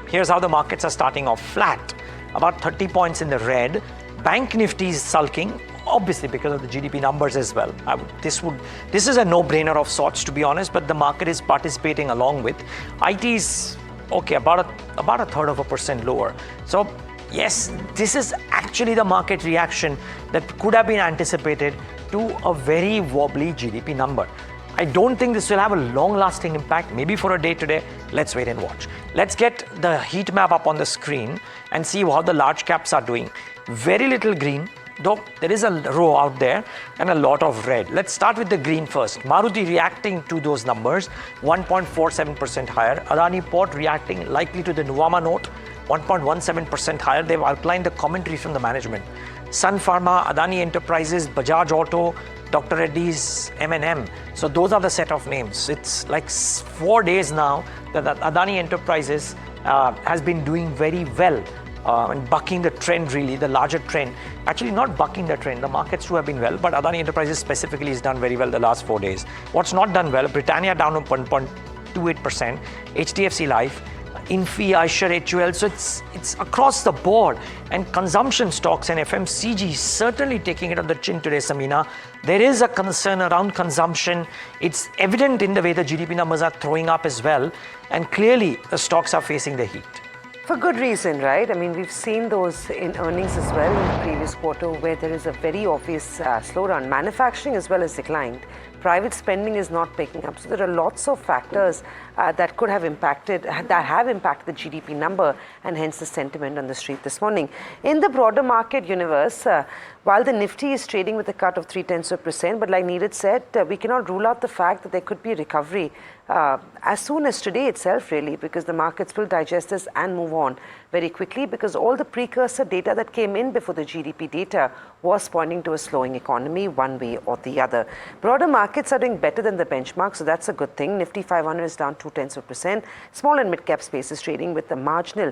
Here's how the markets are starting off: flat, about 30 points in the red. Bank Nifty is sulking, obviously because of the GDP numbers as well. This is a no-brainer of sorts, to be honest, but the market is participating along with. IT is okay, about a third of a percent lower. So yes, this is actually the market reaction that could have been anticipated to a very wobbly GDP number. I don't think this will have a long-lasting impact, maybe for a day today. Let's wait and watch. Let's get the heat map up on the screen and see how the large caps are doing. Very little green, though there is a row out there, and a lot of red. Let's start with the green first. Maruti reacting to those numbers, 1.47% higher. Adani Port reacting likely to the Nuvama note, 1.17% higher. They've outlined the commentary from the management. Sun Pharma, Adani Enterprises, Bajaj Auto, Dr. Reddy's, M&M. So those are the set of names. It's like 4 days now that Adani Enterprises has been doing very well and bucking the trend, really, the larger trend. Actually not bucking the trend, the markets too have been well, but Adani Enterprises specifically has done very well the last 4 days. What's not done well? Britannia down 1.28%, HDFC Life, Infi, Eicher, HUL. So it's across the board. And consumption stocks and FMCG certainly taking it on the chin today, Samina. There is a concern around consumption. It's evident in the way the GDP numbers are throwing up as well. And clearly the stocks are facing the heat. For good reason, right? I mean, we've seen those in earnings as well in the previous quarter, where there is a very obvious slowdown. Manufacturing as well as declined. Private spending is not picking up. So there are lots of factors that have impacted the GDP number, and hence the sentiment on the street this morning. In the broader market universe, while the Nifty is trading with a cut of 0.3%, but like Neeraj said, we cannot rule out the fact that there could be a recovery as soon as today itself, really, because the markets will digest this and move on very quickly, because all the precursor data that came in before the GDP data was pointing to a slowing economy one way or the other. Broader markets are doing better than the benchmark, so that's a good thing. Nifty 500 is down 0.2%. Small and mid-cap space is trading with a marginal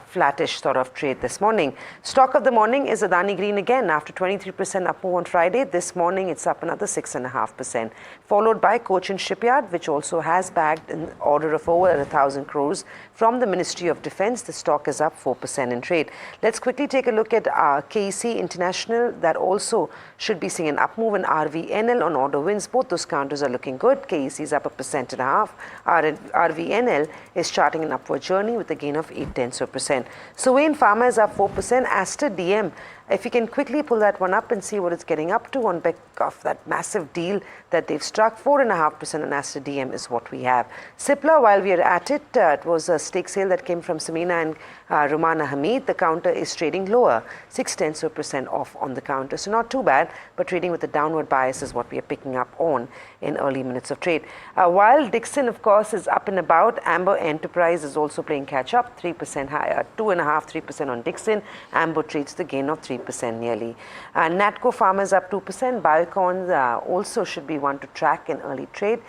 flattish sort of trade this morning. Stock of the morning is Adani Green again. After 23% up move on Friday, this morning it's up another 6.5%. Followed by Cochin Shipyard, which also has bagged an order of over 1,000 crores from the Ministry of Defence. The stock is up 4% in trade. Let's quickly take a look at KEC International. That also should be seeing an up move in RVNL on order wins. Both those counters are looking good. KEC is up 1.5%. RVNL is charting an upward journey with a gain of 0.8%. Suvain Pharma is up 4%. Aster DM, if you can quickly pull that one up and see what it's getting up to on back of that massive deal that they've struck, 4.5% on Aster DM is what we have. Cipla, while we are at it, it was a stake sale that came from Samina and Rumana Hamid. The counter is trading lower, 0.6% off on the counter. So not too bad, but trading with a downward bias is what we are picking up on in early minutes of trade. While Dixon, of course, is up and about, Amber Enterprise is also playing catch up, 3% higher, 2.5-3% on Dixon. Amber trades the gain of 3% nearly. Natco Pharma is up 2%. Biocon also should be one to track in early trade.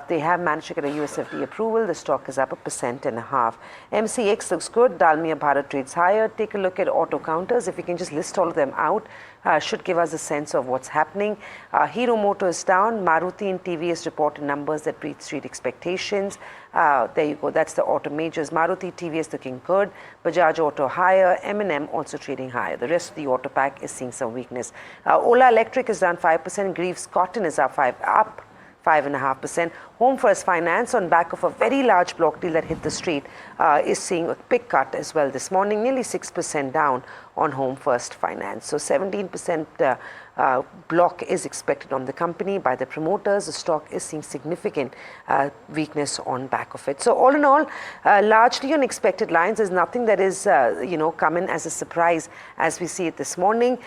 They have managed to get a USFD approval. The stock is up 1.5%. MCX looks good. Dalmia Bharat trades higher. Take a look at auto counters. If you can just list all of them out, should give us a sense of what's happening. Hero Motor is down. Maruti and TVS reported numbers that beat street expectations. There you go. That's the auto majors. Maruti, TVS looking good. Bajaj Auto higher. M&M also trading higher. The rest of the auto pack is seeing some weakness. Ola Electric is down 5%. Greaves Cotton is up 5.5%. Home First Finance, on back of a very large block deal that hit the street, is seeing a big cut as well this morning, nearly 6% down on Home First Finance. So 17% block is expected on the company by the promoters. The stock is seeing significant weakness on back of it. So all in all, largely on expected lines. There's nothing that is, come in as a surprise as we see it this morning.